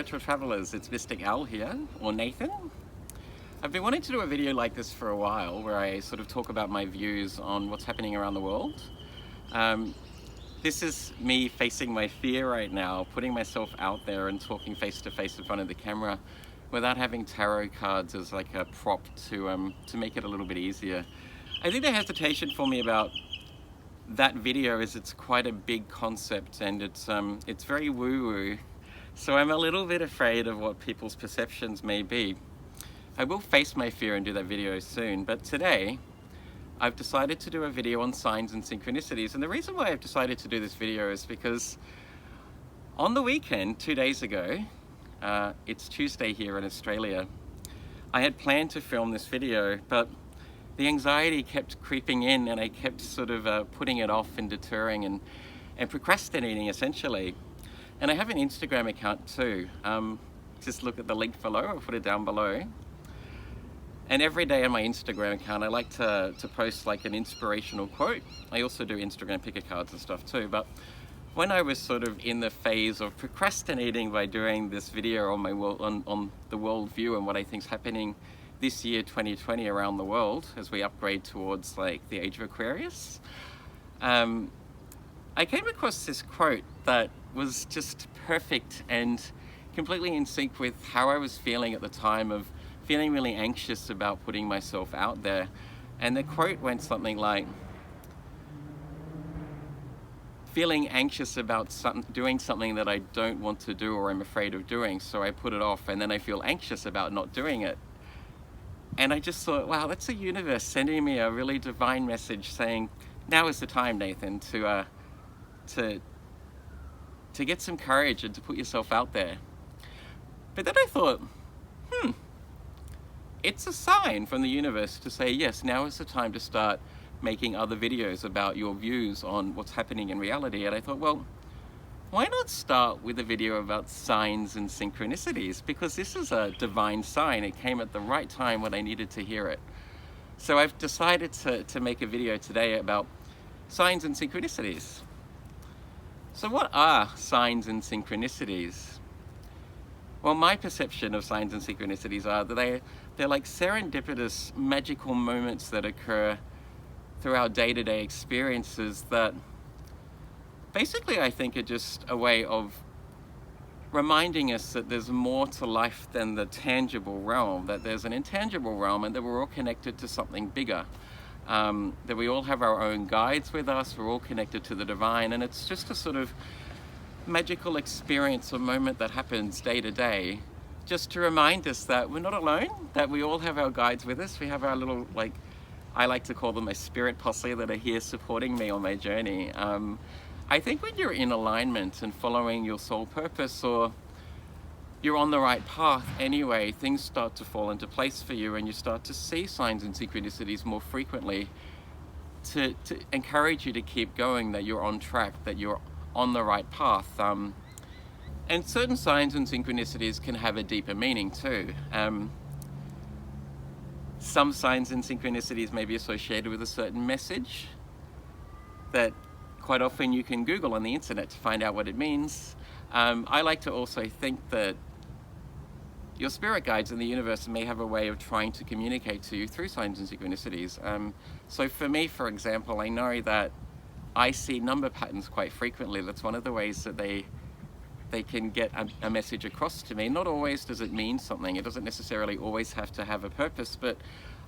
spiritual travelers, it's Mystic Al here, or Nathan. I've been wanting to do a video like this for a while where I sort of talk about my views on what's happening around the world. This is me facing my fear right now, putting myself out there and talking face to face in front of the camera without having tarot cards as like a prop to make it a little bit easier. I think the hesitation for me about that video is it's quite a big concept and it's very woo-woo. So I'm a little bit afraid of what people's perceptions may be. I will face my fear and do that video soon, but today I've decided to do a video on signs and synchronicities. And the reason why I've decided to do this video is because on the weekend, 2 days ago, it's Tuesday here in Australia, I had planned to film this video, but the anxiety kept creeping in and I kept sort of putting it off and deterring and procrastinating essentially. And I have an Instagram account too. Just look at the link below, I'll put it down below. And every day on my Instagram account, I like to post like an inspirational quote. I also do Instagram picker cards and stuff too. But when I was sort of in the phase of procrastinating by doing this video on my on the world view and what I think is happening this year, 2020, around the world as we upgrade towards like the age of Aquarius, I came across this quote that was just perfect and completely in sync with how I was feeling at the time of feeling really anxious about putting myself out there. And the quote went something like, feeling anxious about doing something that I don't want to do or I'm afraid of doing, so I put it off, and then I feel anxious about not doing it. And I just thought, wow, that's the universe sending me a really divine message saying, now is the time, Nathan, to get some courage and to put yourself out there. But then I thought, it's a sign from the universe to say, yes, now is the time to start making other videos about your views on what's happening in reality. And I thought, well, why not start with a video about signs and synchronicities? Because this is a divine sign. It came at the right time when I needed to hear it. So I've decided to make a video today about signs and synchronicities. So what are signs and synchronicities? Well, my perception of signs and synchronicities are that they're like serendipitous, magical moments that occur through our day-to-day experiences that basically I think are just a way of reminding us that there's more to life than the tangible realm, that there's an intangible realm and that we're all connected to something bigger, that we all have our own guides with us, we're all connected to the divine, and it's just a sort of magical experience or moment that happens day to day, just to remind us that we're not alone, that we all have our guides with us. We have our little, like, I like to call them my spirit posse that are here supporting me on my journey. I think when you're in alignment and following your soul purpose, or you're on the right path anyway, things start to fall into place for you and you start to see signs and synchronicities more frequently to encourage you to keep going, that you're on track, that you're on the right path. And certain signs and synchronicities can have a deeper meaning too. Some signs and synchronicities may be associated with a certain message that quite often you can Google on the internet to find out what it means. I like to also think that your spirit guides in the universe may have a way of trying to communicate to you through signs and synchronicities. So for me, for example, I know that I see number patterns quite frequently. That's one of the ways that they can get a message across to me. Not always does it mean something. It doesn't necessarily always have to have a purpose, but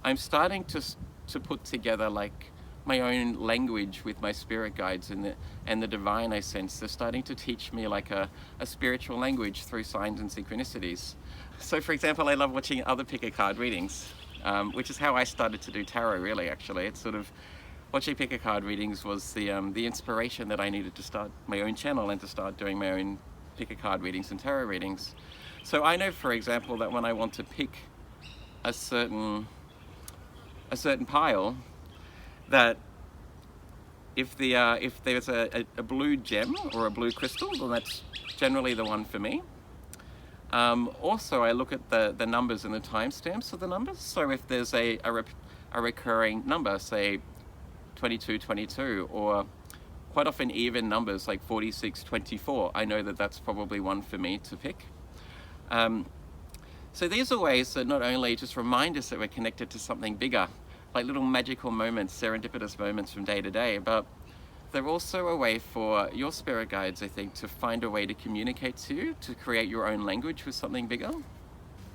I'm starting to put together like my own language with my spirit guides and the divine I sense. They're starting to teach me like a spiritual language through signs and synchronicities. So for example, I love watching other picker card readings, which is how I started to do tarot really, actually. It's sort of, watching picker card readings was the inspiration that I needed to start my own channel and to start doing my own picker card readings and tarot readings. So I know, for example, that when I want to pick a certain pile, that if there's a blue gem or a blue crystal, then that's generally the one for me. Also, I look at the numbers and the timestamps of the numbers. So if there's a recurring number, say 2222, or quite often even numbers like 46, 24, I know that that's probably one for me to pick. So these are ways that not only just remind us that we're connected to something bigger, like little magical moments, serendipitous moments from day to day, but they're also a way for your spirit guides, I think, to find a way to communicate to you, to create your own language with something bigger.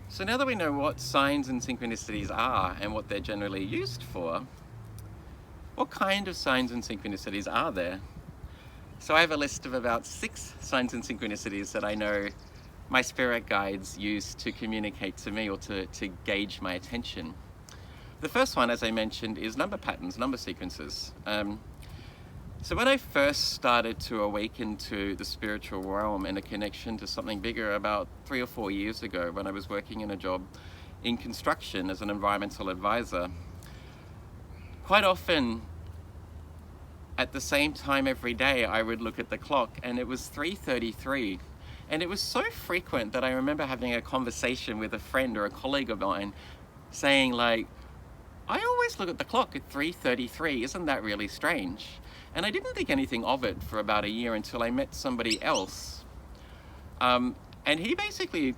So now that we know what signs and synchronicities are and what they're generally used for, what kind of signs and synchronicities are there? So I have a list of about 6 signs and synchronicities that I know my spirit guides use to communicate to me or to gauge my attention. The first one, as I mentioned, is number patterns, number sequences. So when I first started to awaken to the spiritual realm and a connection to something bigger about 3 or 4 years ago, when I was working in a job in construction as an environmental advisor, quite often at the same time every day I would look at the clock and it was 3:33. And it was so frequent that I remember having a conversation with a friend or a colleague of mine saying like, I always look at the clock at 3:33, isn't that really strange? And I didn't think anything of it for about a year until I met somebody else. And he basically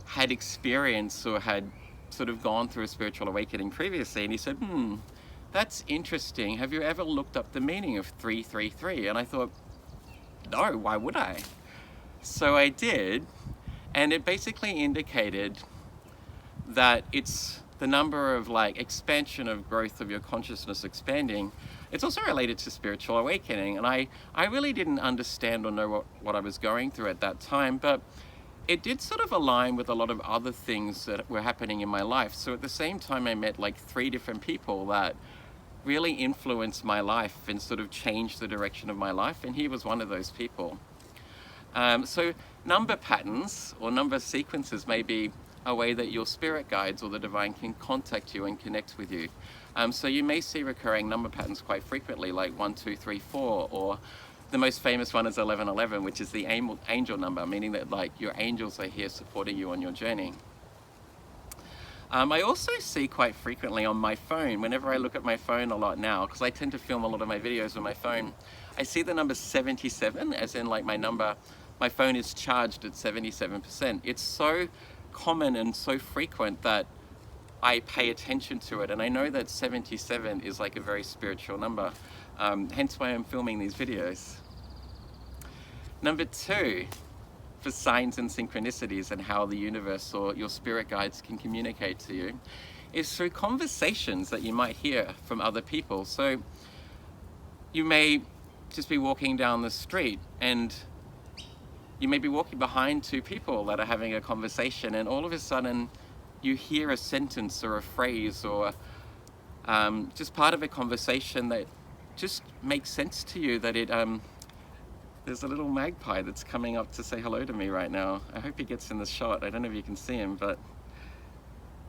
had experience or had sort of gone through a spiritual awakening previously. And he said, that's interesting. Have you ever looked up the meaning of 3:33? And I thought, no, why would I? So I did, and it basically indicated that it's the number of like expansion of growth of your consciousness expanding. It's also related to spiritual awakening, and I really didn't understand or know what I was going through at that time, but it did sort of align with a lot of other things that were happening in my life. So at the same time I met like 3 different people that really influenced my life and sort of changed the direction of my life, and he was one of those people. So number patterns or number sequences may be a way that your spirit guides or the divine can contact you and connect with you. So you may see recurring number patterns quite frequently, like 1, 2, 3, 4, or the most famous one is 1111, which is the angel number, meaning that like your angels are here supporting you on your journey. I also see quite frequently on my phone, whenever I look at my phone a lot now, because I tend to film a lot of my videos on my phone, I see the number 77, as in like my phone is charged at 77%. It's so common and so frequent that I pay attention to it, and I know that 77 is like a very spiritual number, hence why I'm filming these videos. Number 2, for signs and synchronicities and how the universe or your spirit guides can communicate to you, is through conversations that you might hear from other people. So you may just be walking down the street and you may be walking behind 2 people that are having a conversation, and all of a sudden you hear a sentence or a phrase or just part of a conversation that just makes sense to you, that it there's a little magpie that's coming up to say hello to me right now. I hope he gets in the shot. I don't know if you can see him, but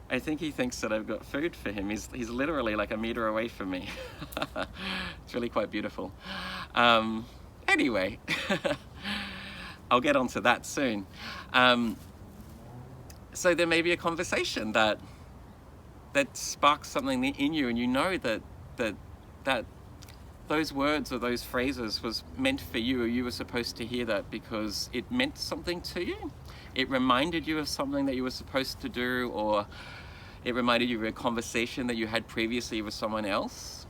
I think he thinks that I've got food for him. He's literally like a meter away from me. It's really quite beautiful. Anyway, I'll get onto that soon. So there may be a conversation that sparks something in you, and you know that those words or those phrases was meant for you, or you were supposed to hear that because it meant something to you. It reminded you of something that you were supposed to do, or it reminded you of a conversation that you had previously with someone else.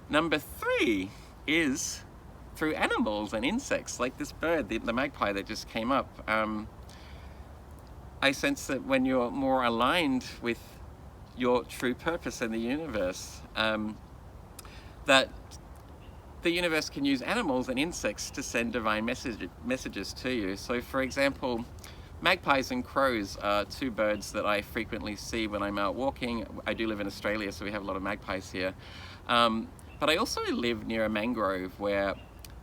Number 3 is through animals and insects, like this bird, the magpie that just came up. I sense that when you're more aligned with your true purpose in the universe, that the universe can use animals and insects to send divine messages to you. So for example, magpies and crows are 2 birds that I frequently see when I'm out walking. I do live in Australia, so we have a lot of magpies here. But I also live near a mangrove where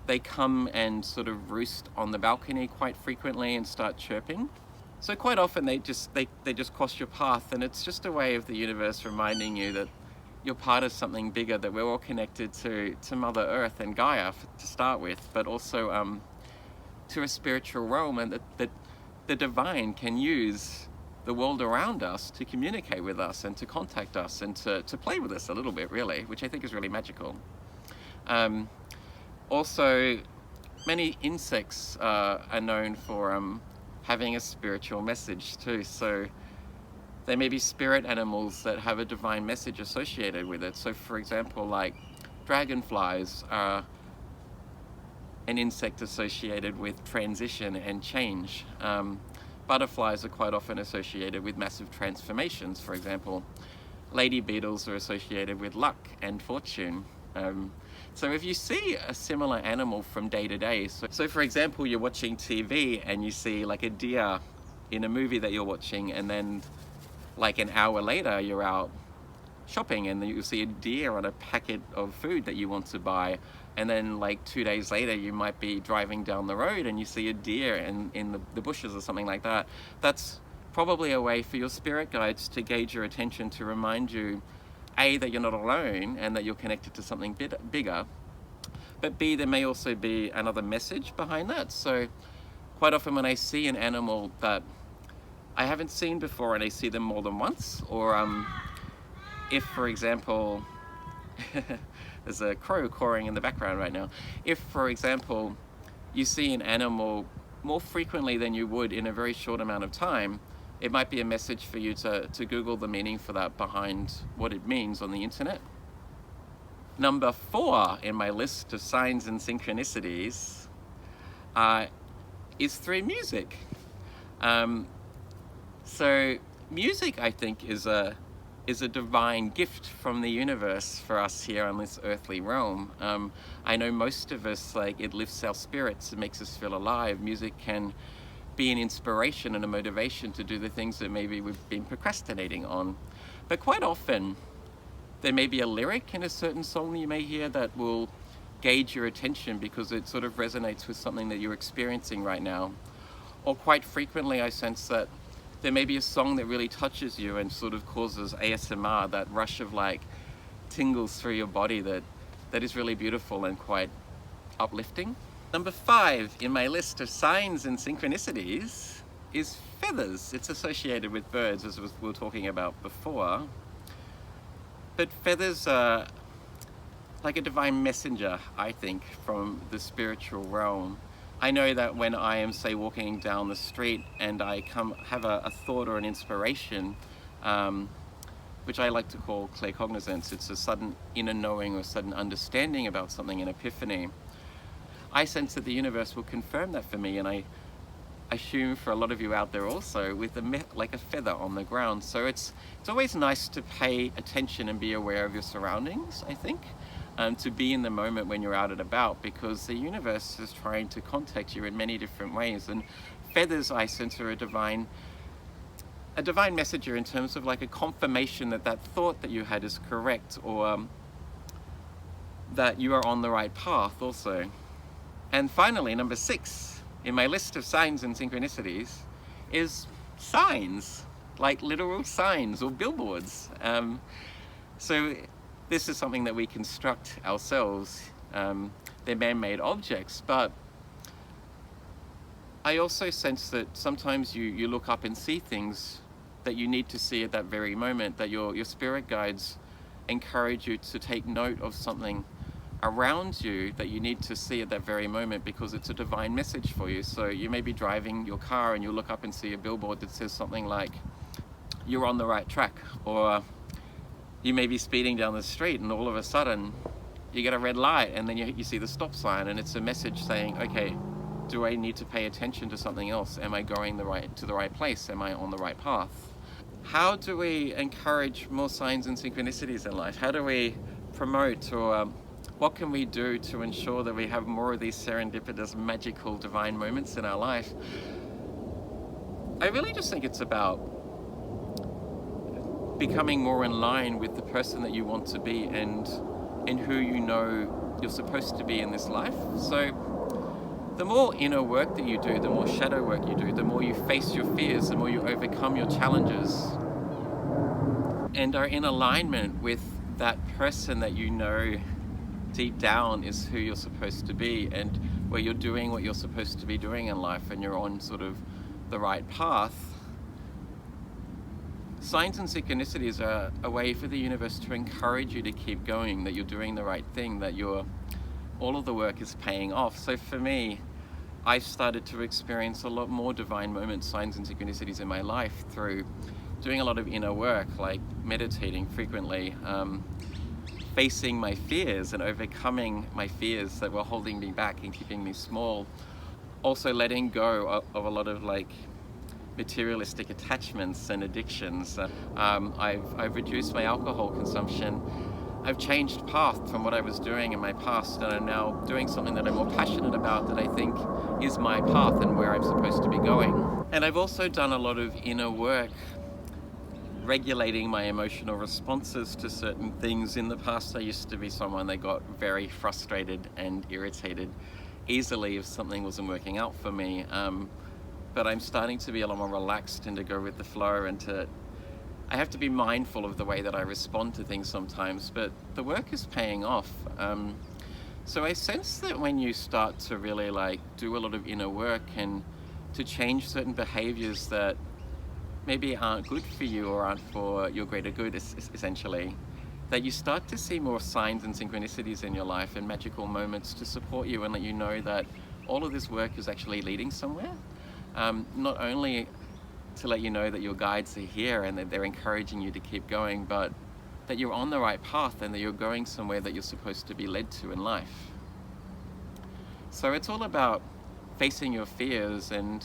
they come and sort of roost on the balcony quite frequently and start chirping. So quite often they just cross your path, and it's just a way of the universe reminding you that you're part of something bigger, that we're all connected to Mother Earth and Gaia to start with, but also to a spiritual realm, and that the divine can use the world around us to communicate with us and to contact us and to play with us a little bit, really, which I think is really magical. Also, many insects are known for having a spiritual message too. So there may be spirit animals that have a divine message associated with it. So for example, like dragonflies are an insect associated with transition and change. Butterflies are quite often associated with massive transformations. For example, lady beetles are associated with luck and fortune. So if you see a similar animal from day to day, so for example, you're watching TV and you see like a deer in a movie that you're watching, and then like an hour later you're out shopping and you see a deer on a packet of food that you want to buy, and then like 2 days later you might be driving down the road and you see a deer in the bushes or something like that. That's probably a way for your spirit guides to gauge your attention, to remind you, A, that you're not alone and that you're connected to something bigger, but B, there may also be another message behind that. So quite often when I see an animal that I haven't seen before and I see them more than once, or if, for example, there's a crow cawing in the background right now. If, for example, you see an animal more frequently than you would in a very short amount of time, it might be a message for you to Google the meaning for that behind what it means on the internet. Number 4 in my list of signs and synchronicities is through music. So music, I think, is a divine gift from the universe for us here on this earthly realm. I know most of us, like, it lifts our spirits, it makes us feel alive. Music can be an inspiration and a motivation to do the things that maybe we've been procrastinating on. But quite often, there may be a lyric in a certain song that you may hear that will gauge your attention because it sort of resonates with something that you're experiencing right now. Or quite frequently, I sense that there may be a song that really touches you and sort of causes ASMR, that rush of like tingles through your body that is really beautiful and quite uplifting. Number 5 in my list of signs and synchronicities is feathers. It's associated with birds, as we were talking about before. But feathers are like a divine messenger, I think, from the spiritual realm. I know that when I am, say, walking down the street and I have a thought or an inspiration, which I like to call claircognizance, it's a sudden inner knowing or sudden understanding about something, an epiphany. I sense that the universe will confirm that for me, and I assume for a lot of you out there also, with like a feather on the ground. So it's always nice to pay attention and be aware of your surroundings, I think. To be in the moment when you're out and about, because the universe is trying to contact you in many different ways. And feathers, I sense, are a divine messenger in terms of like a confirmation that that thought that you had is correct, or that you are on the right path also. And finally, number 6 in my list of signs and synchronicities is signs, like literal signs or billboards. So this is something that we construct ourselves. They're man-made objects, but I also sense that sometimes you look up and see things that you need to see at that very moment, that your spirit guides encourage you to take note of something around you that you need to see at that very moment because it's a divine message for you. So you may be driving your car and you look up and see a billboard that says something like, "You're on the right track," or you may be speeding down the street and all of a sudden you get a red light and then you see the stop sign, and it's a message saying, okay, do I need to pay attention to something else? Am I going to the right place? Am I on the right path? How do we encourage more signs and synchronicities in life? How do we promote, or what can we do to ensure that we have more of these serendipitous, magical, divine moments in our life? I really just think it's about becoming more in line with the person that you want to be and who you know you're supposed to be in this life. So the more inner work that you do, the more shadow work you do, the more you face your fears, the more you overcome your challenges and are in alignment with that person that you know deep down is who you're supposed to be, and where you're doing what you're supposed to be doing in life and you're on sort of the right path. Signs and synchronicities are a way for the universe to encourage you to keep going, that you're doing the right thing, that all of the work is paying off. So for me, I've started to experience a lot more divine moments, signs and synchronicities in my life through doing a lot of inner work, like meditating frequently, facing my fears and overcoming my fears that were holding me back and keeping me small. Also letting go of a lot of like materialistic attachments and addictions. I've reduced my alcohol consumption. I've changed path from what I was doing in my past, and I'm now doing something that I'm more passionate about, that I think is my path and where I'm supposed to be going. And I've also done a lot of inner work regulating my emotional responses to certain things. In the past, I used to be someone that got very frustrated and irritated easily if something wasn't working out for me. But I'm starting to be a lot more relaxed and to go with the flow, and I have to be mindful of the way that I respond to things sometimes, but the work is paying off. So I sense that when you start to really like do a lot of inner work and to change certain behaviors that maybe aren't good for you or aren't for your greater good, essentially, that you start to see more signs and synchronicities in your life and magical moments to support you and let you know that all of this work is actually leading somewhere. Not only to let you know that your guides are here and that they're encouraging you to keep going, but that you're on the right path and that you're going somewhere that you're supposed to be led to in life. So it's all about facing your fears and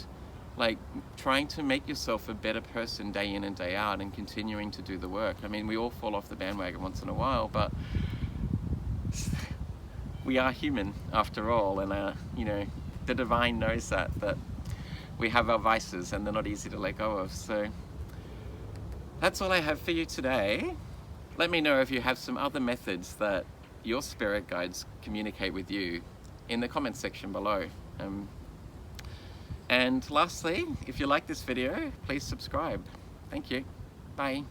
like trying to make yourself a better person day in and day out and continuing to do the work. I mean, we all fall off the bandwagon once in a while, but we are human after all, and you know, the divine knows that we have our vices and they're not easy to let go of. So that's all I have for you today. Let me know if you have some other methods that your spirit guides communicate with you in the comments section below. And lastly, if you like this video, please subscribe. Thank you. Bye.